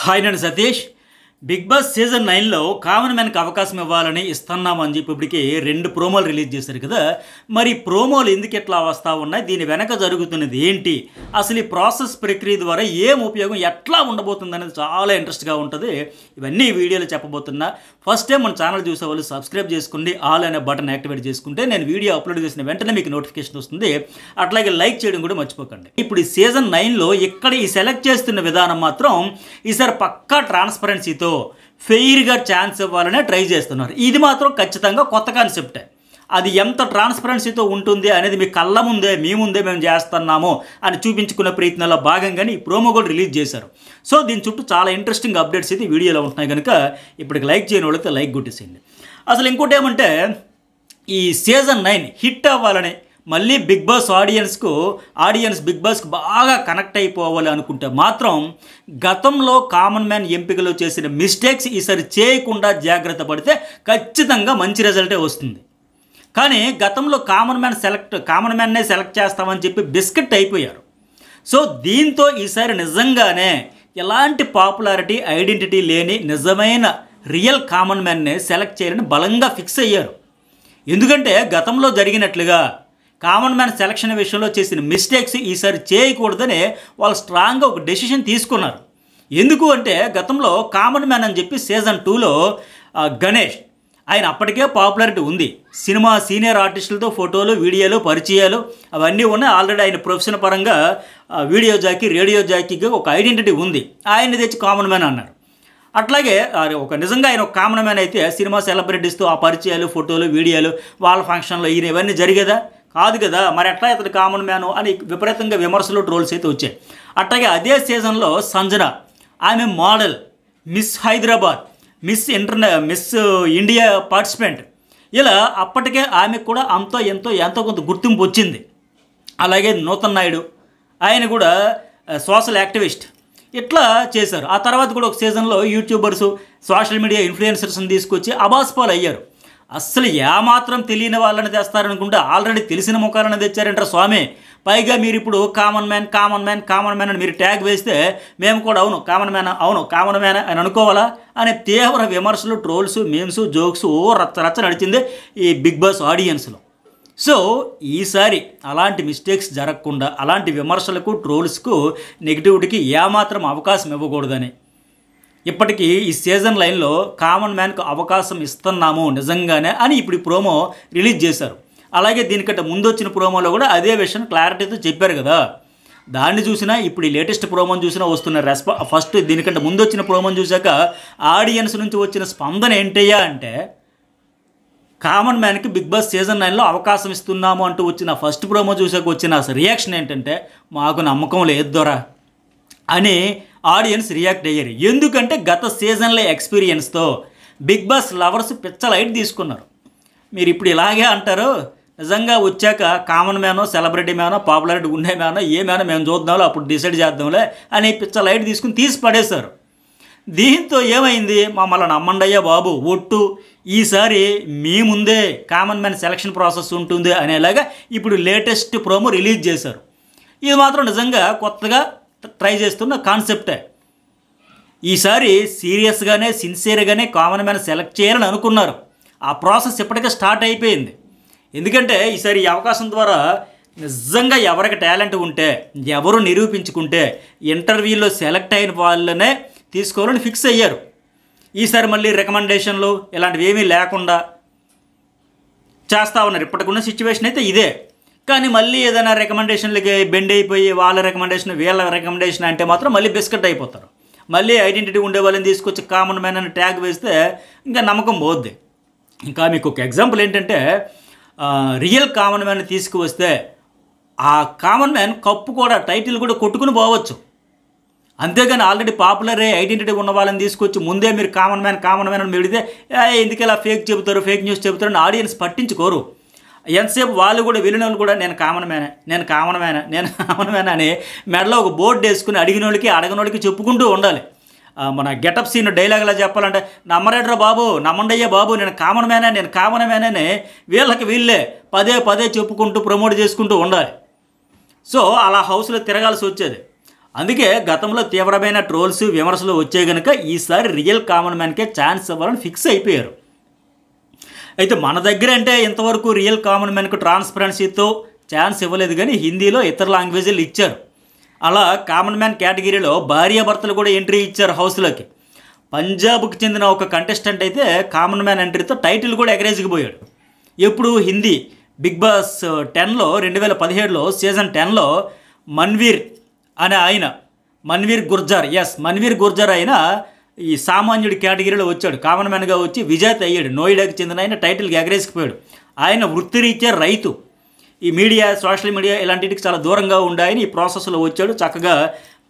Hi నేను Satish. Big Boss season 9లో common మ్యాన్కి అవకాశం ఇవ్వాలని ఇస్తున్నామని చెప్పి ఇప్పటికి 2 ప్రోమోలు రిలీజ్ చేశారు కదా. మరి ప్రోమోలు ఎందుకు ఎట్లా వస్తూ ఉన్నాయి, దీని వెనక జరుగుతున్నది ఏంటి, అసలు ఈ ప్రాసెస్ ప్రక్రియ ద్వారా ఏం ఉపయోగం ఎట్లా ఉండబోతుంది అనేది చాలా ఇంట్రెస్ట్గా ఉంటుంది. ఇవన్నీ ఈ వీడియోలో చెప్పబోతున్నా. ఫస్ట్ టైం మన ఛానల్ చూసే వాళ్ళు సబ్స్క్రైబ్ చేసుకోండి, ఆల్ అనే బటన్ యాక్టివేట్ చేసుకుంటే నేను వీడియో అప్లోడ్ చేసిన వెంటనే మీకు నోటిఫికేషన్ వస్తుంది. అట్లాగే లైక్ చేయడం కూడా మర్చిపోకండి. ఇప్పుడు ఈ సీజన్ 9లో ఇక్కడ ఈ సెలెక్ట్ చేస్తున్న విధానం మాత్రం ఈసారి పక్కా ట్రాన్స్పరెన్సీతో ఫెయిర్గా ఛాన్స్ ఇవ్వాలనే ట్రై చేస్తున్నారు. ఇది మాత్రం ఖచ్చితంగా కొత్త కాన్సెప్టే. అది ఎంత ట్రాన్స్పరెన్సీతో ఉంటుంది అనేది మీ కళ్ళ ముందే మీ ముందే మేము చేస్తున్నాము అని చూపించుకునే ప్రయత్నంలో భాగంగానే ఈ ప్రోమో కూడా రిలీజ్ చేశారు. సో దీని చుట్టూ చాలా ఇంట్రెస్టింగ్ అప్డేట్స్ అయితే ఈ వీడియోలో ఉంటున్నాయి కనుక ఇప్పటికి లైక్ చేయని వాళ్ళైతే లైక్ కొట్టేసేయండి. అసలు ఇంకోటి ఏమంటే ఈ సీజన్ 9 హిట్ అవ్వాలని మళ్ళీ బిగ్ బాస్ ఆడియన్స్ బిగ్ బాస్కి బాగా కనెక్ట్ అయిపోవాలి అనుకుంటే మాత్రం గతంలో కామన్ మ్యాన్ ఎంపికలో చేసిన మిస్టేక్స్ ఈసారి చేయకుండా జాగ్రత్త పడితే ఖచ్చితంగా మంచి రిజల్టే వస్తుంది. కానీ గతంలో కామన్ మ్యాన్నే సెలెక్ట్ చేస్తామని చెప్పి బిస్కెట్ అయిపోయారు. సో దీంతో ఈసారి నిజంగానే ఎలాంటి పాపులారిటీ ఐడెంటిటీ లేని నిజమైన రియల్ కామన్ మ్యాన్నే సెలెక్ట్ చేయాలని బలంగా ఫిక్స్ అయ్యారు. ఎందుకంటే గతంలో జరిగినట్లుగా కామన్ మ్యాన్ సెలక్షన్ విషయంలో చేసిన మిస్టేక్స్ ఈసారి చేయకూడదని వాళ్ళు స్ట్రాంగ్గా ఒక డెసిషన్ తీసుకున్నారు. ఎందుకు అంటే గతంలో కామన్ మ్యాన్ అని చెప్పి సీజన్ 2లో గణేష్ ఆయన అప్పటికే పాపులారిటీ ఉంది. సినిమా సీనియర్ ఆర్టిస్టులతో ఫోటోలు వీడియోలు పరిచయాలు అవన్నీ ఉన్నాయి. ఆల్రెడీ ఆయన ప్రొఫెషన్ పరంగా వీడియో జాకీ రేడియో జాకీగా ఒక ఐడెంటిటీ ఉంది. ఆయన్ని తెచ్చి కామన్ మ్యాన్ అన్నారు. అట్లాగే నిజంగా ఆయన ఒక కామన్ మ్యాన్ అయితే సినిమా సెలబ్రిటీస్తో ఆ పరిచయాలు ఫోటోలు వీడియోలు వాళ్ళ ఫంక్షన్లో ఈయన ఇవన్నీ జరిగేదా కాదు కదా. మరి ఎట్లా ఇతను కామన్ మ్యాను అని విపరీతంగా విమర్శలు ట్రోల్స్ అయితే వచ్చాయి. అట్లాగే అదే సీజన్లో సంజన ఆమె model, miss Hyderabad, miss India participant, ఇలా అప్పటికే ఆమెకు కూడా ఎంతో కొంత గుర్తింపు వచ్చింది. అలాగే నూతన్ నాయుడు ఆయన కూడా సోషల్ యాక్టివిస్ట్ ఇట్లా చేశారు. ఆ తర్వాత కూడా ఒక సీజన్లో యూట్యూబర్సు సోషల్ మీడియా ఇన్ఫ్లుయెన్సర్స్ని తీసుకొచ్చి అబాస్పాలు అయ్యారు. అస్సలు ఏమాత్రం తెలియని వాళ్ళని తెస్తారనుకుంటే ఆల్రెడీ తెలిసిన ముఖాలను తెచ్చారంటారు స్వామి. పైగా మీరు ఇప్పుడు కామన్ మ్యాన్ అని మీరు ట్యాగ్ వేస్తే మేము కూడా అవును కామన్ మ్యాన్ అని అనుకోవాలా అనే తీవ్ర విమర్శలు ట్రోల్స్ మీమ్స్ జోక్స్ రచ్చ నడిచింది ఈ బిగ్ బాస్ ఆడియన్స్లో. సో ఈసారి అలాంటి మిస్టేక్స్ జరగకుండా అలాంటి విమర్శలకు ట్రోల్స్కు నెగిటివిటీకి ఏమాత్రం అవకాశం ఇవ్వకూడదని ఇప్పటికీ ఈ సీజన్ 9లో కామన్ మ్యాన్కు అవకాశం ఇస్తున్నాము నిజంగానే అని ఇప్పుడు ఈ ప్రోమో రిలీజ్ చేశారు. అలాగే దీనికంటే ముందు వచ్చిన ప్రోమోలో కూడా అదే విషయం క్లారిటీతో చెప్పారు కదా. దాన్ని చూసినా ఇప్పుడు ఈ లేటెస్ట్ ప్రోమోని చూసినా వస్తున్న ఫస్ట్ దీనికంటే ముందు వచ్చిన ప్రోమోని చూశాక ఆడియన్స్ నుంచి వచ్చిన స్పందన ఏంటయ్యా అంటే కామన్ మ్యాన్కి బిగ్ బాస్ సీజన్ 9లో అవకాశం ఇస్తున్నాము అంటూ వచ్చిన ఫస్ట్ ప్రోమో చూసాక వచ్చిన రియాక్షన్ ఏంటంటే మాకు నమ్మకం లేదు దొరా అని ఆడియన్స్ రియాక్ట్ అయ్యారు. ఎందుకంటే గత సీజన్ల ఎక్స్పీరియన్స్తో బిగ్ బాస్ లవర్స్ పిచ్చ లైట్ తీసుకున్నారు. మీరు ఇప్పుడు ఇలాగే అంటారు, నిజంగా వచ్చాక కామన్ మ్యానో సెలబ్రిటీ మ్యానో పాపులారిటీ ఉండే మ్యానో ఏ మ్యానో మేము చూద్దాంలో అప్పుడు డిసైడ్ చేద్దాంలే అని పిచ్చ లైట్ తీసుకుని తీసి పడేశారు. దీంతో ఏమైంది, మమ్మల్ని నమ్మండయ్యా బాబు ఒట్టు, ఈసారి మీ ముందే కామన్ మ్యాన్ సెలక్షన్ ప్రాసెస్ ఉంటుంది అనేలాగా ఇప్పుడు లేటెస్ట్ ప్రోమో రిలీజ్ చేశారు. ఇది మాత్రం నిజంగా కొత్తగా ట్రై చేస్తున్న కాన్సెప్టే. ఈసారి సీరియస్గానే సిన్సియర్గానే కామన్ మ్యాన్ సెలెక్ట్ చేయాలని అనుకున్నారు. ఆ ప్రాసెస్ ఇప్పటికే స్టార్ట్ అయిపోయింది. ఎందుకంటే ఈసారి ఈ అవకాశం ద్వారా నిజంగా ఎవరికి టాలెంట్ ఉంటే ఎవరు నిరూపించుకుంటే ఇంటర్వ్యూలో సెలెక్ట్ అయిన వాళ్ళనే తీసుకోవాలని ఫిక్స్ అయ్యారు. ఈసారి మళ్ళీ రికమెండేషన్లు ఇలాంటివి ఏమీ లేకుండా చేస్తూ ఉన్నారు. ఇప్పటికున్న సిచ్యువేషన్ అయితే ఇదే. కానీ మళ్ళీ ఏదైనా రికమెండేషన్లకి బెండ్ అయిపోయి వాళ్ళ రికమెండేషన్ అంటే మాత్రం మళ్ళీ బిస్కెట్ అయిపోతారు. మళ్ళీ ఐడెంటిటీ ఉండే వాళ్ళని తీసుకొచ్చి కామన్ మ్యాన్ అని ట్యాగ్ వేస్తే ఇంకా నమ్మకం పోద్ది. ఇంకా మీకు ఒక ఎగ్జాంపుల్ ఏంటంటే రియల్ కామన్ మ్యాన్ తీసుకువస్తే ఆ కామన్ మ్యాన్ కప్పు కూడా టైటిల్ కూడా కొట్టుకుని పోవచ్చు. అంతేగాని ఆల్రెడీ పాపులర్ ఐడెంటిటీ ఉన్న వాళ్ళని తీసుకొచ్చి ముందే మీరు కామన్ మ్యాన్ అని పెడితే ఎందుకు ఇలా ఫేక్ న్యూస్ చెబుతారని ఆడియన్స్ పట్టించుకోరు. ఎంతసేపు వాళ్ళు కూడా వెళ్ళిన వాళ్ళు కూడా నేను కామన్ మ్యాన్ అని మెడలో ఒక బోర్డు వేసుకుని అడిగిన వాళ్ళకి అడగని వాళ్ళకి చెప్పుకుంటూ ఉండాలి. మన గెటప్ సీన్ డైలాగ్లా చెప్పాలంటే నమ్మరేడ్రా బాబు నమ్మండయ్యా బాబు నేను కామన్ మ్యాన్ అని వీళ్ళే పదే చెప్పుకుంటూ ప్రమోట్ చేసుకుంటూ ఉండాలి. సో అలా హౌస్లో తిరగాల్సి వచ్చేది. అందుకే గతంలో తీవ్రమైన ట్రోల్స్ విమర్శలు వచ్చే కనుక ఈసారి రియల్ కామన్ మ్యాన్కే ఛాన్స్ ఇవ్వాలని ఫిక్స్ అయిపోయారు. అయితే మన దగ్గర అంటే ఇంతవరకు రియల్ కామన్ మ్యాన్కు ట్రాన్స్పరెన్సీతో ఛాన్స్ ఇవ్వలేదు, కానీ హిందీలో ఇతర లాంగ్వేజ్లు ఇచ్చారు. అలా కామన్ మ్యాన్ కేటగిరీలో భార్యాభర్తలు కూడా ఎంట్రీ ఇచ్చారు హౌస్లోకి. పంజాబ్కి చెందిన ఒక కంటెస్టెంట్ అయితే కామన్ మ్యాన్ ఎంట్రీతో టైటిల్ కూడా ఎగరేసుకుపోయాడు. ఎప్పుడు హిందీ బిగ్ బాస్ 10లో 2017లో సీజన్ 10లో మన్వీర్ అనే ఆయన, మన్వీర్ గుర్జర్ అయిన ఈ సామాన్యుడి కేటగిరీలో వచ్చాడు. కామన్ మ్యాన్గా వచ్చి విజేత అయ్యాడు. నోయిడాకి చెందిన ఆయన టైటిల్కి ఎగరేసుకుపోయాడు. ఆయన వృత్తిరీత్యా రైతు. ఈ మీడియా, సోషల్ మీడియా ఇలాంటికి చాలా దూరంగా ఉండాయని ఈ ప్రాసెస్లో వచ్చాడు. చక్కగా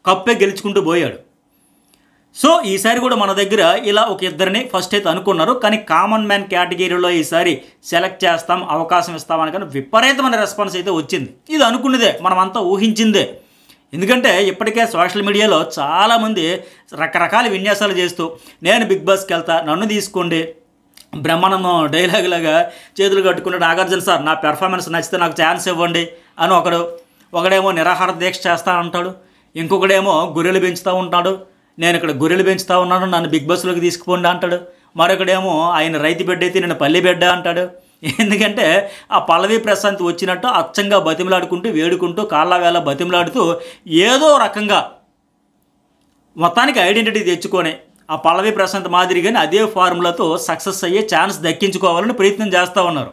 కప్పే గెలుచుకుంటూ పోయాడు. సో ఈసారి కూడా మన దగ్గర ఇలా ఒక ఇద్దరిని ఫస్ట్ అయితే అనుకున్నారు, కానీ కామన్ మ్యాన్ కేటగిరీలో ఈసారి సెలెక్ట్ చేస్తాం, అవకాశం ఇస్తామని కానీ విపరీతమైన రెస్పాన్స్ అయితే వచ్చింది. ఇది అనుకున్నదే, మనం అంతా ఊహించిందే. ఎందుకంటే ఇప్పటికే సోషల్ మీడియాలో చాలామంది రకరకాల విన్యాసాలు చేస్తూ నేను బిగ్ బాస్కి వెళ్తా, నన్ను తీసుకోండి, బ్రహ్మానందం డైలాగ్ లాగా చేతులు కట్టుకుని నాగార్జున సార్ నా పెర్ఫార్మెన్స్ నచ్చితే నాకు ఛాన్స్ ఇవ్వండి అని ఒకడేమో నిరాహార దీక్ష చేస్తా అంటాడు, ఇంకొకడేమో గొర్రెలు పెంచుతూ ఉంటాడు, నేను ఇక్కడ గొర్రెలు పెంచుతూ ఉన్నాను నన్ను బిగ్ బాస్లోకి తీసుకుపోండి అంటాడు, మరొకడేమో ఆయన రైతు బిడ్డ అయితే నేను పల్లె బిడ్డ అంటాడు. ఎందుకంటే ఆ పల్లవి ప్రశాంత్ వచ్చినట్టు అచ్చంగా బతిమలాడుకుంటూ వేడుకుంటూ కాళ్ళ వేళ బతిమలాడుతూ ఏదో రకంగా మొత్తానికి ఐడెంటిటీ తెచ్చుకొని ఆ పల్లవి ప్రశాంత్ మాదిరిగానే అదే ఫార్ములాతో సక్సెస్ అయ్యే ఛాన్స్ దక్కించుకోవాలని ప్రయత్నం చేస్తూ ఉన్నారు.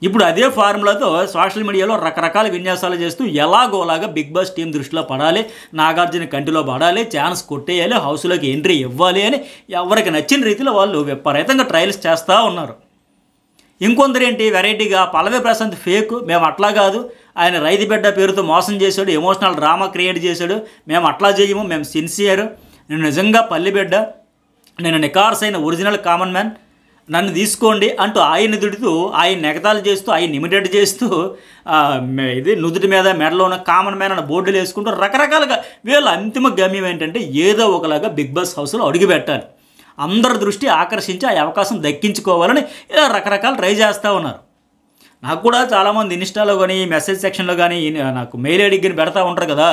ఇప్పుడు అదే ఫార్ములాతో సోషల్ మీడియాలో రకరకాల విన్యాసాలు చేస్తూ ఎలాగోలాగా బిగ్ బాస్ టీం దృష్టిలో పడాలి, నాగార్జున కంటిలో పడాలి, ఛాన్స్ కొట్టేయాలి, హౌస్లోకి ఎంట్రీ ఇవ్వాలి అని ఎవరికి నచ్చిన రీతిలో వాళ్ళు విపరీతంగా ట్రయల్స్ చేస్తూ ఉన్నారు. ఇంకొందరు ఏంటి వెరైటీగా పల్లవి ప్రశాంత్ ఫేక్, మేము అట్లా కాదు, ఆయన రైతు బిడ్డ పేరుతో మోసం చేశాడు, ఎమోషనల్ డ్రామా క్రియేట్ చేశాడు, మేము అట్లా చేయము, మేము సిన్సియర్, నేను నిజంగా పల్లె బిడ్డ, నేను నికార్సైన ఒరిజినల్ కామన్ మ్యాన్, నన్ను తీసుకోండి అంటూ ఆయన దుడుతూ ఆయన నెగతాలు చేస్తూ ఆయన ఇమిటేట్ చేస్తూ ఇది నుదుటి మీద మెడలో ఉన్న కామన్ మ్యాన్ అన్న బోర్డులు వేసుకుంటూ రకరకాలుగా వీళ్ళ అంతిమ గమ్యం ఏంటంటే ఏదో ఒకలాగా బిగ్ బాస్ హౌస్లో అడుగుపెట్టాలి, అందరి దృష్టి ఆకర్షించి ఆ అవకాశం దక్కించుకోవాలని ఇలా రకరకాలు ట్రై చేస్తూ ఉన్నారు. నాకు కూడా చాలామంది ఇన్స్టాలో కానీ మెసేజ్ సెక్షన్లో కానీ నాకు మెయిల్ ఐడికి కానీ పెడతా ఉంటారు కదా,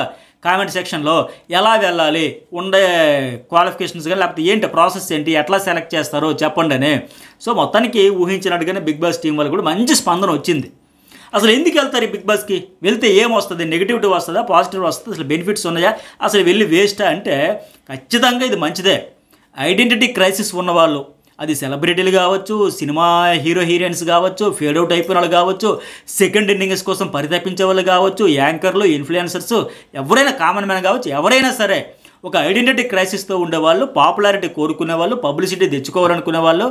కామెంట్ సెక్షన్లో ఎలా వెళ్ళాలి, ఉండే క్వాలిఫికేషన్స్ కానీ లేకపోతే ఏంటి ప్రాసెస్ ఏంటి, ఎట్లా సెలెక్ట్ చేస్తారో చెప్పండి అని. సో మొత్తానికి ఊహించినట్టుగానే బిగ్ బాస్ టీం వాళ్ళు కూడా మంచి స్పందన వచ్చింది. అసలు ఎందుకు వెళ్తారు ఈ బిగ్ బాస్కి, వెళ్తే ఏమొస్తుంది, నెగిటివిటీ వస్తుందా, పాజిటివ్ వస్తుందా, అసలు బెనిఫిట్స్ ఉన్నాయా, అసలు వెళ్ళి వేస్టా అంటే ఖచ్చితంగా ఇది మంచిదే. ఐడెంటిటీ క్రైసిస్ ఉన్నవాళ్ళు, అది సెలబ్రిటీలు కావచ్చు, సినిమా హీరో హీరోయిన్స్ కావచ్చు, ఫేడ్ అవుట్ అయిపోయిన వాళ్ళు కావచ్చు, సెకండ్ ఇన్నింగ్స్ కోసం పరితపించే వాళ్ళు కావచ్చు, యాంకర్లు, ఇన్ఫ్లుయెన్సర్స్, ఎవరైనా కామన్ మ్యాన్ కావచ్చు, ఎవరైనా సరే ఒక ఐడెంటిటీ క్రైసిస్తో ఉండేవాళ్ళు, పాపులారిటీ కోరుకునే వాళ్ళు, పబ్లిసిటీ తెచ్చుకోవాలనుకునే వాళ్ళు,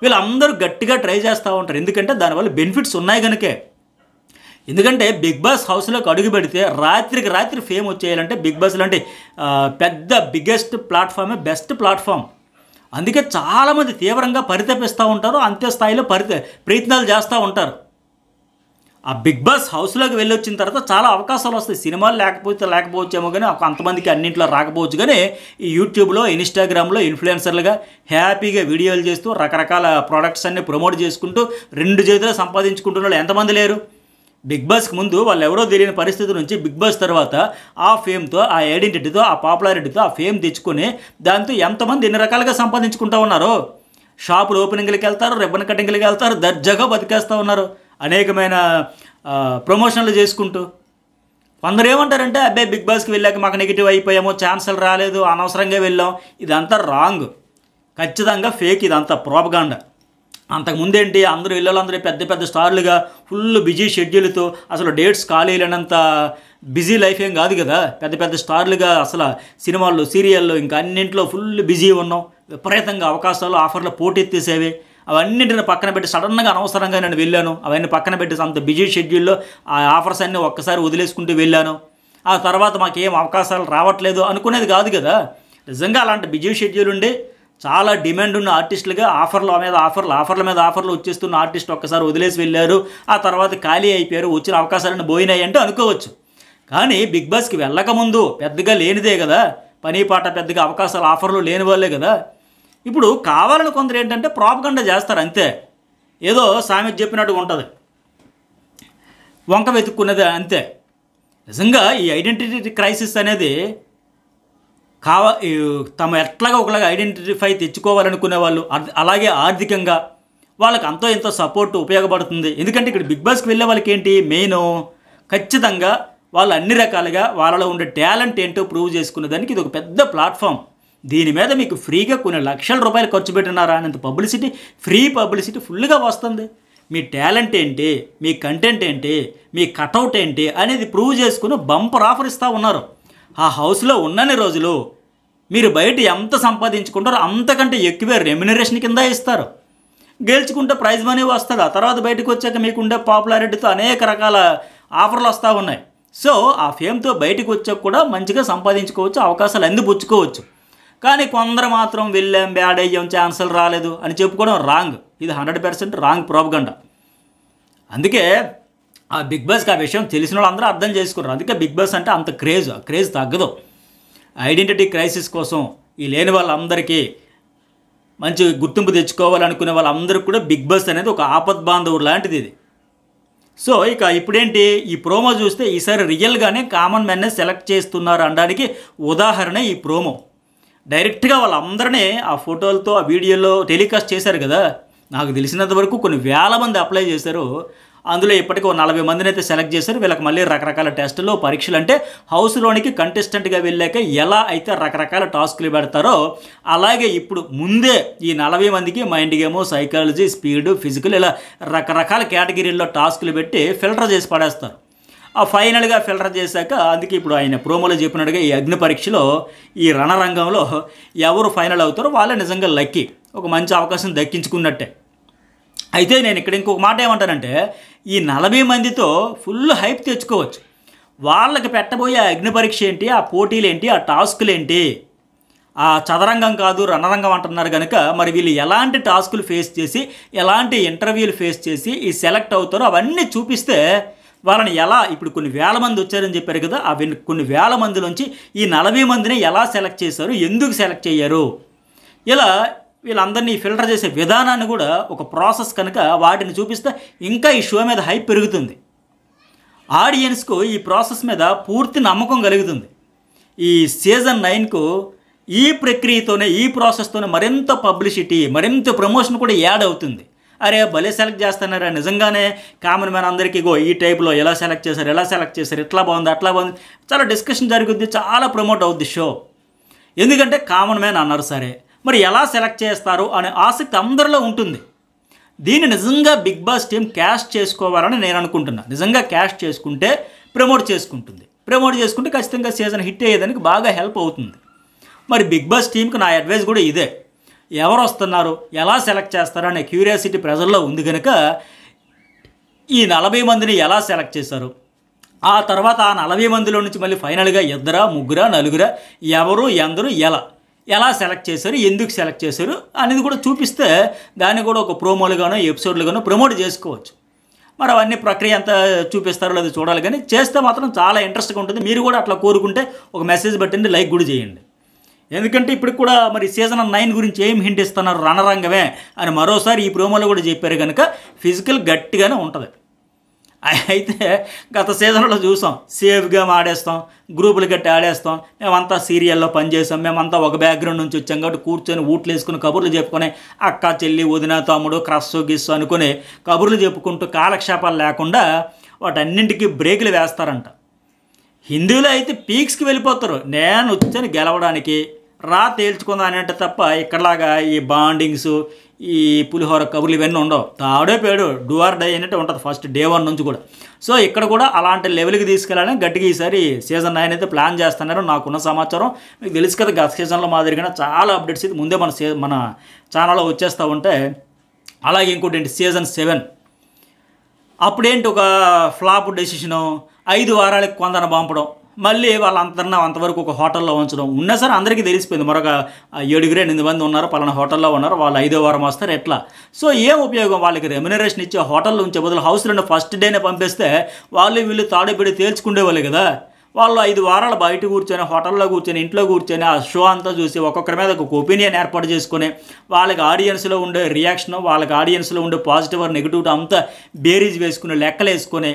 వీళ్ళందరూ గట్టిగా ట్రై చేస్తూ ఉంటారు. ఎందుకంటే దానివల్ల బెనిఫిట్స్ ఉన్నాయి కనుకే. ఎందుకంటే బిగ్ బాస్ హౌస్లోకి అడుగు పెడితే రాత్రికి రాత్రి ఫేమ్ వచ్చేయాలంటే బిగ్ బాస్ లాంటి పెద్ద బిగ్గెస్ట్ ప్లాట్ఫామే బెస్ట్ ప్లాట్ఫామ్. అందుకే చాలామంది తీవ్రంగా పరితపిస్తూ ఉంటారు, అంతే స్థాయిలో ప్రయత్నాలు చేస్తూ ఉంటారు. ఆ బిగ్ బాస్ హౌస్లోకి వెళ్ళి వచ్చిన తర్వాత చాలా అవకాశాలు వస్తాయి. సినిమాలు లేకపోవచ్చేమో కానీ కొంతమందికి అన్నింటిలో రాకపోవచ్చు, కానీ ఈ యూట్యూబ్లో, ఇన్స్టాగ్రామ్లో ఇన్ఫ్లుయెన్సర్లుగా హ్యాపీగా వీడియోలు చేస్తూ రకరకాల ప్రోడక్ట్స్ అన్ని ప్రమోట్ చేసుకుంటూ 2 చేతులు సంపాదించుకుంటున్న వాళ్ళు ఎంతమంది లేరు. బిగ్ బాస్కి ముందు వాళ్ళు ఎవరో తెలియని పరిస్థితి నుంచి బిగ్ బాస్ తర్వాత ఆ ఫేమ్తో, ఆ ఐడెంటిటీతో, ఆ పాపులారిటీతో ఆ ఫేమ్ తెచ్చుకొని దాంతో ఎంతమంది ఎన్ని రకాలుగా సంపాదించుకుంటూ ఉన్నారు. షాపులు ఓపెనింగ్లకి వెళ్తారు, రిబ్బన్ కటింగ్లకి వెళ్తారు, దర్జాగా బతికేస్తూ ఉన్నారు అనేకమైన ప్రమోషన్లు చేసుకుంటూ. కొందరు ఏమంటారంటే అబ్బాయి బిగ్ బాస్కి వెళ్ళాక మాకు నెగిటివ్ అయిపోయామో, ఛాన్సులు రాలేదు, అనవసరంగా వెళ్ళాం. ఇదంతా రాంగ్, ఖచ్చితంగా ఫేక్, ఇదంతా ప్రోపగాండా. అంతకుముందేంటి అందరూ ఇళ్ళందరూ పెద్ద పెద్ద స్టార్లుగా ఫుల్ బిజీ షెడ్యూల్తో అసలు డేట్స్ ఖాళీ లేనంత బిజీ లైఫ్ ఏం కాదు కదా. పెద్ద పెద్ద స్టార్లుగా అసలు సినిమాల్లో, సీరియల్లో ఇంకా అన్నింటిలో ఫుల్ బిజీ ఉన్నాం. విపరీతంగా అవకాశాలు, ఆఫర్లు పోటెత్తేసేవి. అవన్నింటిని పక్కన పెట్టి సడన్గా అనవసరంగా నేను వెళ్ళాను. అవన్నీ పక్కన పెట్టి అంత బిజీ షెడ్యూల్లో ఆ ఆఫర్స్ అన్నీ ఒక్కసారి వదిలేసుకుంటూ వెళ్ళాను. ఆ తర్వాత మాకేం అవకాశాలు రావట్లేదు అనుకునేది కాదు కదా. నిజంగా అలాంటి బిజీ షెడ్యూల్ ఉండి చాలా డిమాండ్ ఉన్న ఆర్టిస్టులుగా ఆఫర్ల మీద ఆఫర్లు వచ్చేస్తున్న ఆర్టిస్ట్ ఒక్కసారి వదిలేసి వెళ్ళారు, ఆ తర్వాత ఖాళీ అయిపోయారు, వచ్చిన అవకాశాలను పోయినాయి అంటే అనుకోవచ్చు. కానీ బిగ్ బాస్కి వెళ్ళకముందు పెద్దగా లేనిదే కదా, పని పాట పెద్దగా అవకాశాలు, ఆఫర్లు లేని వాళ్ళే కదా. ఇప్పుడు కావాలని కొందరు ఏంటంటే ప్రాపగండా చేస్తారు అంతే. ఏదో సామెత చెప్పినట్టుగా ఉంటుంది, వంక వెతుక్కున్నదే అంతే. నిజంగా ఈ ఐడెంటిటీ క్రైసిస్ అనేది తమ ఎట్లాగా ఒకలాగా ఐడెంటిఫై తెచ్చుకోవాలనుకునే వాళ్ళు అలాగే ఆర్థికంగా వాళ్ళకి అంతో ఎంతో సపోర్ట్ ఉపయోగపడుతుంది. ఎందుకంటే ఇక్కడ బిగ్ బాస్కి వెళ్ళే వాళ్ళకి ఏంటి మెయిన్, ఖచ్చితంగా వాళ్ళు అన్ని రకాలుగా వాళ్ళలో ఉండే టాలెంట్ ఏంటో ప్రూవ్ చేసుకునే దానికి ఇది ఒక పెద్ద ప్లాట్ఫామ్. దీని మీద మీకు ఫ్రీగా కొన్ని లక్షల రూపాయలు ఖర్చు పెట్టినారా అనేంత పబ్లిసిటీ, ఫ్రీ పబ్లిసిటీ ఫుల్గా వస్తుంది. మీ టాలెంట్ ఏంటి, మీ కంటెంట్ ఏంటి, మీ కటౌట్ ఏంటి అనేది ప్రూవ్ చేసుకుని బంపర్ ఆఫర్ ఇస్తూ ఉన్నారు. ఆ హౌస్లో ఉన్నన్ని రోజులు మీరు బయట ఎంత సంపాదించుకుంటారో అంతకంటే ఎక్కువే రెమ్యునరేషన్ కింద ఇస్తారు. గెలుచుకుంటే ప్రైజ్ మనీ వస్తుంది. ఆ తర్వాత బయటకు వచ్చాక మీకుండే పాపులారిటీతో అనేక రకాల ఆఫర్లు వస్తూ ఉన్నాయి. సో ఆ ఫేమ్తో బయటకు వచ్చాక కూడా మంచిగా సంపాదించుకోవచ్చు, అవకాశాలు అందిపుచ్చుకోవచ్చు. కానీ కొందరు మాత్రం వెళ్ళాం, బ్యాడ్ అయ్యాం, ఛాన్సులు రాలేదు అని చెప్పుకోవడం రాంగ్. ఇది 100% రాంగ్ ప్రోపగండా. అందుకే ఆ బిగ్ బాస్కి ఆ విషయం తెలిసిన వాళ్ళు అందరూ అర్థం చేసుకున్నారు. అందుకే బిగ్ బాస్ అంటే అంత క్రేజ్ తగ్గదు. ఐడెంటిటీ క్రైసిస్ కోసం ఈ లేని వాళ్ళందరికీ మంచి గుర్తింపు తెచ్చుకోవాలనుకునే వాళ్ళందరికీ కూడా బిగ్ బాస్ అనేది ఒక ఆపద్బాంధవుడు లాంటిది ఇది. సో ఇక ఇప్పుడేంటి, ఈ ప్రోమో చూస్తే ఈసారి రియల్గానే కామన్ మ్యాన్నే సెలెక్ట్ చేస్తున్నారు అనడానికి ఉదాహరణ ఈ ప్రోమో. డైరెక్ట్గా వాళ్ళందరినీ ఆ ఫోటోలతో ఆ వీడియోలో టెలికాస్ట్ చేశారు కదా. నాకు తెలిసినంత వరకు కొన్ని వేల మంది అప్లై చేశారు. అందులో ఇప్పటికీ 40 మందిని అయితే సెలెక్ట్ చేశారు. వీళ్ళకి మళ్ళీ రకరకాల టెస్టులు, పరీక్షలు, అంటే హౌస్లోనికి కంటెస్టెంట్గా వెళ్ళాక ఎలా అయితే రకరకాల టాస్కులు పెడతారో అలాగే ఇప్పుడు ముందే ఈ 40 మందికి mind game, psychology, speed, physical ఇలా రకరకాల కేటగిరీల్లో టాస్కులు పెట్టి ఫిల్టర్ చేసి పడేస్తారు. ఆ ఫైనల్గా ఫిల్టర్ చేశాక అందుకే ఇప్పుడు ఆయన ప్రోమోలో చెప్పినట్టుగా ఈ అగ్ని పరీక్షలో ఈ రణరంగంలో ఎవరు ఫైనల్ అవుతారో వాళ్ళే నిజంగా లక్కీ, ఒక మంచి అవకాశం దక్కించుకున్నట్టే. అయితే నేను ఇక్కడ ఇంకొక మాట ఏమంటానంటే, ఈ 40 మందితో ఫుల్ హైప్ తెచ్చుకోవచ్చు. వాళ్ళకి పెట్టబోయే అగ్ని పరీక్ష ఏంటి, ఆ పోటీలు ఏంటి, ఆ టాస్కులు ఏంటి, ఆ చదరంగం కాదు రణరంగం అంటున్నారు కనుక మరి వీళ్ళు ఎలాంటి టాస్కులు ఫేస్ చేసి ఎలాంటి ఇంటర్వ్యూలు ఫేస్ చేసి ఈ సెలెక్ట్ అవుతారో అవన్నీ చూపిస్తే వాళ్ళని ఎలా, ఇప్పుడు కొన్ని వేల మంది వచ్చారని చెప్పారు కదా, అవి కొన్ని వేల మందిలోంచి ఈ 40 మందిని ఎలా సెలెక్ట్ చేశారు, ఎందుకు సెలెక్ట్ చేయారు, ఇలా వీళ్ళందరినీ ఫిల్టర్ చేసే విధానాన్ని కూడా ఒక ప్రాసెస్ కనుక వాటిని చూపిస్తే ఇంకా ఈ షో మీద హైప్ పెరుగుతుంది. ఆడియన్స్కు ఈ ప్రాసెస్ మీద పూర్తి నమ్మకం కలుగుతుంది. ఈ సీజన్ 9కు ఈ ప్రక్రియతోనే, ఈ ప్రాసెస్తోనే మరింత పబ్లిసిటీ, మరింత ప్రమోషన్ కూడా యాడ్ అవుతుంది. అరే భలే సెలెక్ట్ చేస్తున్నారా, నిజంగానే కామన్ మ్యాన్ అందరికీ ఈ టైప్లో ఎలా సెలెక్ట్ చేశారు, ఇట్లా బాగుంది, అట్లా బాగుంది, చాలా డిస్కషన్ జరుగుద్ది, చాలా ప్రమోట్ అవుద్ది షో. ఎందుకంటే కామన్ మ్యాన్ అన్నారు, సరే మరి ఎలా సెలెక్ట్ చేస్తారు అనే ఆసక్తి అందరిలో ఉంటుంది. దీన్ని నిజంగా బిగ్ బాస్ టీం క్యాష్ చేసుకోవాలని నేను అనుకుంటున్నా. నిజంగా క్యాష్ చేసుకుంటే ప్రమోట్ చేసుకుంటే ఖచ్చితంగా సీజన్ హిట్ అయ్యేదానికి బాగా హెల్ప్ అవుతుంది. మరి బిగ్ బాస్ టీంకి నా అడ్వైస్ కూడా ఇదే. ఎవరు వస్తున్నారు, ఎలా సెలెక్ట్ చేస్తారు అనే క్యూరియాసిటీ ప్రజల్లో ఉంది కనుక ఈ 40 మందిని ఎలా సెలెక్ట్ చేశారు, ఆ తర్వాత ఆ 40 మందిలో నుంచి మళ్ళీ ఫైనల్గా 2, 3, 4 ఎవరు, ఎందరు, ఎలా సెలెక్ట్ చేశారు, ఎందుకు సెలెక్ట్ చేశారు అనేది కూడా చూపిస్తే దాన్ని కూడా ఒక ప్రోమోలుగానో ఎపిసోడ్లుగానో ప్రమోట్ చేసుకోవచ్చు. మరి అవన్నీ ప్రక్రియ అంతా చూపిస్తారో లేదో చూడాలి, కానీ చేస్తే మాత్రం చాలా ఇంట్రెస్ట్గా ఉంటుంది. మీరు కూడా అట్లా కోరుకుంటే ఒక మెసేజ్ పెట్టండి, లైక్ కూడా చేయండి. ఎందుకంటే ఇప్పుడు కూడా మరి సీజన్ 9 గురించి ఏం హింట్ ఇస్తున్నారు, రణరంగమే అని మరోసారి ఈ ప్రోమోలో కూడా చెప్పారు కనుక ఫిజికల్ గట్టిగానే ఉంటుంది. అయితే గత సీజన్లో చూసాం, సేఫ్గా ఆడేస్తాం, గ్రూపులు కట్టి ఆడేస్తాం, మేమంతా సీరియల్లో పనిచేసాం, మేమంతా ఒక బ్యాక్గ్రౌండ్ నుంచి వచ్చాం కాబట్టి కూర్చొని ఊట్లు వేసుకుని కబుర్లు చెప్పుకొని అక్క, చెల్లి, వదిన, తమ్ముడు, క్రస్సు, గిస్సు అనుకుని కబుర్లు చెప్పుకుంటూ కాలక్షేపాలు లేకుండా వాటన్నింటికి బ్రేకులు వేస్తారంట. హిందీలో అయితే పీక్స్కి వెళ్ళిపోతారు, నేను వచ్చాను గెలవడానికి, రా తేల్చుకుందాం అనేంటే తప్ప ఇక్కడలాగా ఈ బాండింగ్స్, ఈ పులిహోర కబుర్లు ఇవన్నీ ఉండవు. తాడే పేడు డూ ఆర్ డై అన్నట్టు ఉంటుంది ఫస్ట్ డే 1 నుంచి కూడా. సో ఇక్కడ కూడా అలాంటి లెవెల్కి తీసుకెళ్ళాలని గట్టిగా ఈసారి సీజన్ 9 అయితే ప్లాన్ చేస్తున్నారు. నాకున్న సమాచారం మీకు తెలుసు కదా, గత సీజన్లో మాదిరిగా చాలా అప్డేట్స్ ఇది ముందే మన ఛానల్లో వచ్చేస్తూ ఉంటే. అలాగే ఇంకోటి ఏంటి, సీజన్ 7 అప్పుడేంటి ఒక ఫ్లాప్ డెసిషను, 5 వారాలకు కొందరు పంపడం, మళ్ళీ వాళ్ళందరినీ అంతవరకు ఒక హోటల్లో ఉంచడం. ఉన్నా సరే అందరికీ తెలిసిపోయింది మరొక 7-8 మంది ఉన్నారు, పలానా హోటల్లో ఉన్నారు, వాళ్ళు 5వ వారం వస్తారు ఎట్లా. సో ఏం ఉపయోగం, వాళ్ళకి రెమ్యునరేషన్ ఇచ్చే హోటల్లో ఉంచే బదులు హౌస్లో ఫస్ట్ డేనే పంపిస్తే వాళ్ళు వీళ్ళు తాడేపిడి తేల్చుకునేవాళ్ళు కదా. వాళ్ళు 5 వారాలు బయట కూర్చొని, హోటల్లో కూర్చొని, ఇంట్లో కూర్చొని ఆ షో అంతా చూసి ఒక్కొక్కరి మీద ఒక ఒపీనియన్ ఏర్పాటు చేసుకొని వాళ్ళకి ఆడియన్స్లో ఉండే రియాక్షన్, వాళ్ళకి ఆడియన్స్లో ఉండే పాజిటివ్ ఆర్ నెగిటివ్ అంతా బేరీజ్ వేసుకుని లెక్కలు వేసుకొని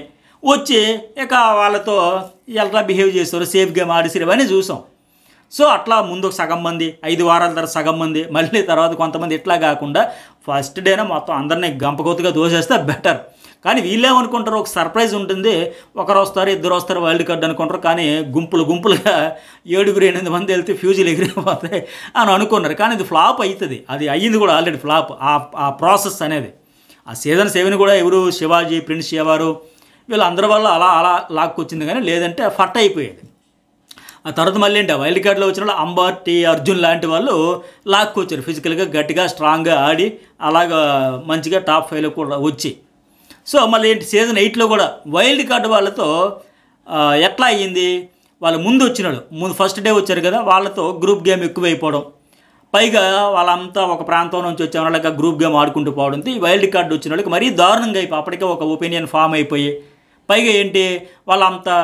వచ్చి ఇక వాళ్ళతో ఎలా బిహేవ్ చేస్తారు, సేఫ్ గేమ్ ఆడిసిరు ఇవన్నీ చూసాం. సో అట్లా ముందు సగం మంది, 5 వారాల తర్వాత సగం మంది, మళ్ళీ తర్వాత కొంతమంది, ఇట్లా కాకుండా ఫస్ట్ డేనే మొత్తం అందరినీ గంపకొత్తగా దోసేస్తే బెటర్. కానీ వీళ్ళేమనుకుంటారు, ఒక సర్ప్రైజ్ ఉంటుంది, ఒకరు వస్తారు, ఇద్దరు వస్తారు వరల్డ్ కప్ అనుకుంటారు. కానీ గుంపులుగా 7-8 మంది వెళ్తే ఫ్యూజులు ఎగిరిపోతాయి అని అనుకున్నారు. కానీ ఇది ఫ్లాప్ అవుతుంది. అది అయ్యింది కూడా ఆల్రెడీ ఫ్లాప్. ఆ ప్రాసెస్ అనేది ఆ సీజన్ 7 కూడా ఎవరు శివాజీ, ప్రిన్స్ శివారు వీళ్ళందరి వల్ల అలా లాక్కొచ్చింది. కానీ లేదంటే ఫట్ అయిపోయేది. ఆ తర్వాత మళ్ళీ ఏంటి, వైల్డ్ కార్డులో వచ్చిన వాళ్ళు అంబర్, అర్జున్ లాంటి వాళ్ళు లాక్కొచ్చారు. ఫిజికల్గా గట్టిగా స్ట్రాంగ్గా ఆడి అలాగా మంచిగా టాప్ 5లో కూడా వచ్చి. సో మళ్ళీ ఏంటి, సీజన్ 8లో కూడా వైల్డ్ కార్డు వాళ్ళతో ఎట్లా అయ్యింది, వాళ్ళు ముందు వచ్చినాడు ఫస్ట్ డే వచ్చారు కదా, వాళ్ళతో గ్రూప్ గేమ్ ఎక్కువైపోవడం, పైగా వాళ్ళంతా ఒక ప్రాంతం నుంచి వచ్చే వాళ్ళకి గ్రూప్ గేమ్ ఆడుకుంటూ పోవడంతో ఈ వైల్డ్ కార్డు వచ్చిన వాళ్ళకి మరీ దారుణంగా అయిపోయి అప్పటికే ఒక ఒపీనియన్ ఫామ్ అయిపోయి, పైగా ఏంటి వాళ్ళంతా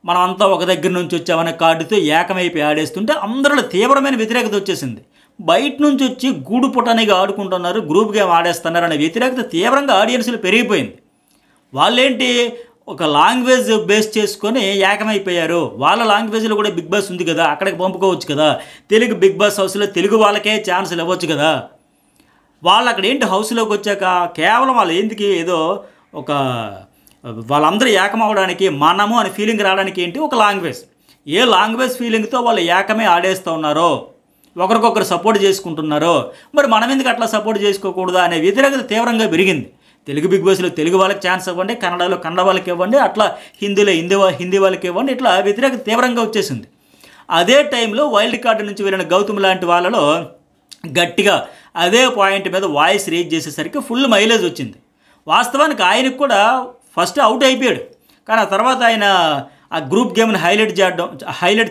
మనమంతా ఒక దగ్గర నుంచి వచ్చామనే కార్డుతో ఏకమైపోయి ఆడేస్తుంటే అందరిలో తీవ్రమైన వ్యతిరేకత వచ్చేసింది. బయట నుంచి వచ్చి గూడు పుటానిగా ఆడుకుంటున్నారు, గ్రూప్ గేమ్ ఆడేస్తున్నారు అనే వ్యతిరేకత తీవ్రంగా ఆడియన్స్లో పెరిగిపోయింది. వాళ్ళేంటి, ఒక లాంగ్వేజ్ బేస్ చేసుకొని ఏకమైపోయారు. వాళ్ళ లాంగ్వేజ్లో కూడా బిగ్ బాస్ ఉంది కదా, అక్కడికి పంపుకోవచ్చు కదా, తెలుగు బిగ్ బాస్ హౌస్లో తెలుగు వాళ్ళకే ఛాన్సులు ఇవ్వచ్చు కదా. వాళ్ళు అక్కడ ఏంటి, హౌస్లోకి వచ్చాక కేవలం వాళ్ళు ఎందుకు ఏదో ఒక వాళ్ళందరూ ఏకమవడానికి, మనము అనే ఫీలింగ్ రావడానికి ఏంటి, ఒక లాంగ్వేజ్, ఏ లాంగ్వేజ్ ఫీలింగ్తో వాళ్ళు ఏకమే ఆడేస్తూ ఉన్నారో, ఒకరికొకరు సపోర్ట్ చేసుకుంటున్నారో, మరి మనం ఎందుకు అట్లా సపోర్ట్ చేసుకోకూడదా అనే వ్యతిరేకత తీవ్రంగా పెరిగింది. తెలుగు బిగ్ బాస్లో తెలుగు వాళ్ళకి ఛాన్స్ ఇవ్వండి, కన్నడలో కన్నడ వాళ్ళకి ఇవ్వండి, అట్లా హిందీలో హిందీ వాళ్ళకి ఇవ్వండి, ఇట్లా వ్యతిరేకత తీవ్రంగా వచ్చేసింది. అదే టైంలో వైల్డ్ కార్డు నుంచి వెళ్ళిన గౌతమ్ లాంటి వాళ్ళలో గట్టిగా అదే పాయింట్ మీద వాయిస్ రేజ్ చేసేసరికి ఫుల్ మైలేజ్ వచ్చింది. వాస్తవానికి ఆయనకు కూడా ఫస్ట్ అవుట్ అయిపోయాడు. కానీ ఆ తర్వాత ఆయన ఆ గ్రూప్ గేమ్ని హైలైట్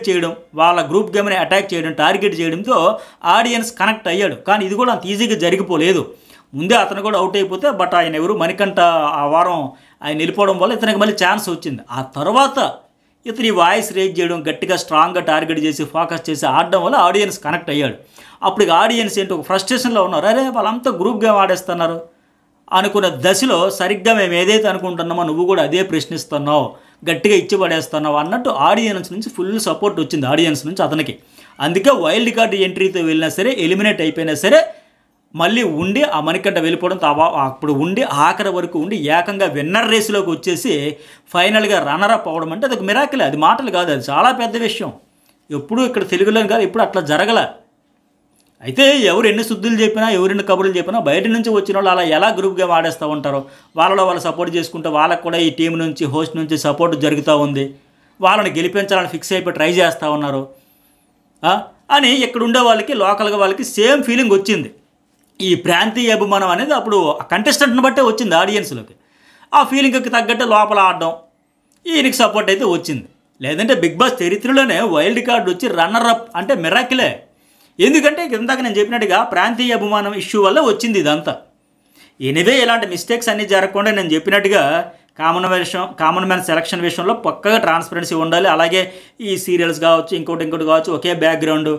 చేయడం, వాళ్ళ గ్రూప్ గేమ్ని అటాక్ చేయడం, టార్గెట్ చేయడంతో ఆడియన్స్ కనెక్ట్ అయ్యాడు. కానీ ఇది కూడా అంత ఈజీగా జరిగిపోలేదు. ముందే అతను కూడా అవుట్ అయిపోతే, బట్ ఆయన ఎవరు మణికంఠ ఆ వారం ఆయన వెళ్ళిపోవడం వల్ల ఇతనికి మళ్ళీ ఛాన్స్ వచ్చింది. ఆ తర్వాత ఇతని వాయిస్ రేజ్ చేయడం, గట్టిగా స్ట్రాంగ్గా టార్గెట్ చేసి ఫోకస్ చేసి ఆడడం వల్ల ఆడియన్స్ కనెక్ట్ అయ్యాడు. అప్పుడు ఆడియన్స్ ఏంటి, ఒక ఫ్రస్ట్రేషన్లో ఉన్నారు, అరే వాళ్ళంతా గ్రూప్ గేమ్ ఆడేస్తున్నారు అనుకున్న దశలో సరిగ్గా మేము ఏదైతే అనుకుంటున్నామో నువ్వు కూడా అదే ప్రశ్నిస్తున్నావు, గట్టిగా ఇచ్చిపడేస్తున్నావు అన్నట్టు ఆడియన్స్ నుంచి ఫుల్ సపోర్ట్ వచ్చింది ఆడియన్స్ నుంచి అతనికి. అందుకే వైల్డ్ కార్డు ఎంట్రీతో వెళ్ళినా సరే, ఎలిమినేట్ అయిపోయినా సరే, మళ్ళీ ఉండి ఆ మణికంఠ వెళ్ళిపోవడం, అప్పుడు ఉండి ఆఖరి వరకు ఉండి ఏకంగా విన్నర్ రేసులోకి వచ్చేసి ఫైనల్గా రన్నరప్ అవ్వడం అంటే అది మిరాకిల్. అది మాటలు కాదు, అది చాలా పెద్ద విషయం. ఎప్పుడు ఇక్కడ తెలుగులో కాదు, ఇప్పుడు అట్లా జరగల. అయితే ఎవరు ఎన్ని శుద్ధులు చెప్పినా, ఎవరెన్ని కబుర్లు చెప్పినా, బయట నుంచి వచ్చిన వాళ్ళు అలా ఎలా గ్రూప్ గేమ్ ఆడేస్తూ ఉంటారో, వాళ్ళలో వాళ్ళు సపోర్ట్ చేసుకుంటే వాళ్ళకు కూడా ఈ టీం నుంచి, హోస్ట్ నుంచి సపోర్ట్ జరుగుతూ ఉంది, వాళ్ళని గెలిపించాలని ఫిక్స్ అయిపోయి ట్రై చేస్తూ ఉన్నారు అని ఇక్కడ ఉండే వాళ్ళకి, లోకల్గా వాళ్ళకి సేమ్ ఫీలింగ్ వచ్చింది. ఈ ప్రాంతీయ అభిమానం అనేది అప్పుడు కంటెస్టెంట్ని బట్టే వచ్చింది ఆడియన్స్లోకి. ఆ ఫీలింగ్కి తగ్గట్టు లోపల ఆడడం, ఈయనకి సపోర్ట్ అయితే వచ్చింది. లేదంటే బిగ్ బాస్ చరిత్రలోనే వైల్డ్ కార్డు వచ్చి రన్నర్ అప్ అంటే మిరాకిలే. ఎందుకంటే ఇందాక నేను చెప్పినట్టుగా ప్రాంతీయ అభిమానం ఇష్యూ వల్ల వచ్చింది ఇదంతా. ఎనివే ఇలాంటి మిస్టేక్స్ అన్నీ జరగకుండా నేను చెప్పినట్టుగా కామన్ మ్యాన్ సెలక్షన్ విషయంలో పక్కగా ట్రాన్స్పరెన్సీ ఉండాలి. అలాగే ఈ సీరియల్స్ కావచ్చు, ఇంకోటి కావచ్చు, ఒకే బ్యాక్గ్రౌండ్,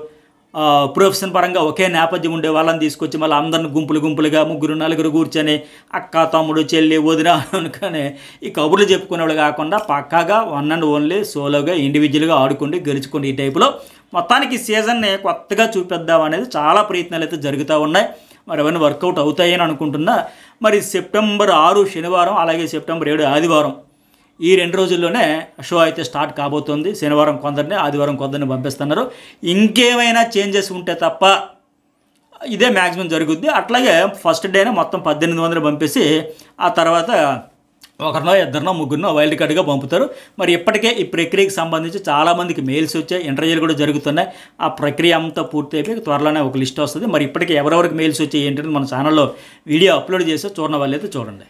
ప్రొఫెషన్ పరంగా ఒకే నేపథ్యం ఉండే వాళ్ళని తీసుకొచ్చి మళ్ళీ అందరిని గుంపులుగా 3-4 కూర్చొని అక్క, తమ్ముడు, చెల్లి, వదిన అనుకునే ఈ కబుర్లు చెప్పుకునేవాళ్ళు కాకుండా పక్కాగా వన్ అండ్ ఓన్లీ సోలోగా ఇండివిజువల్గా ఆడుకోండి, గెలుచుకోండి. ఈ టైపులో మొత్తానికి ఈ సీజన్ని కొత్తగా చూపిద్దాం అనేది చాలా ప్రయత్నాలు అయితే జరుగుతూ ఉన్నాయి. మరి అవన్నీ వర్కౌట్ అవుతాయని అనుకుంటున్నా. మరి సెప్టెంబర్ 6 శనివారం, అలాగే సెప్టెంబర్ 7 ఆదివారం, ఈ 2 రోజుల్లోనే షో అయితే స్టార్ట్ కాబోతుంది. శనివారం కొందరిని, ఆదివారం కొందరిని పంపిస్తున్నారు. ఇంకేమైనా చేంజెస్ ఉంటే తప్ప ఇదే మ్యాక్సిమం జరుగుద్ది. అట్లాగే ఫస్ట్ డేనే మొత్తం 18 మందిని పంపేసి ఆ తర్వాత ఒకరినో, ఇద్దరినో, ముగ్గురినో వైల్డ్ కార్డుగా పంపుతారు. మరి ఇప్పటికే ఈ ప్రక్రియకి సంబంధించి చాలామందికి మెయిల్స్ వచ్చాయి, ఇంటర్వ్యూలు కూడా జరుగుతున్నాయి. ఆ ప్రక్రియ అంతా పూర్తి అయిపోయి త్వరలోనే ఒక లిస్ట్ వస్తుంది. మరి ఇప్పటికే ఎవరెవరికి మెయిల్స్ వచ్చాయి ఏంటంటే మన ఛానల్లో వీడియో అప్లోడ్ చేసి చూడని వాళ్ళైతే చూడండి.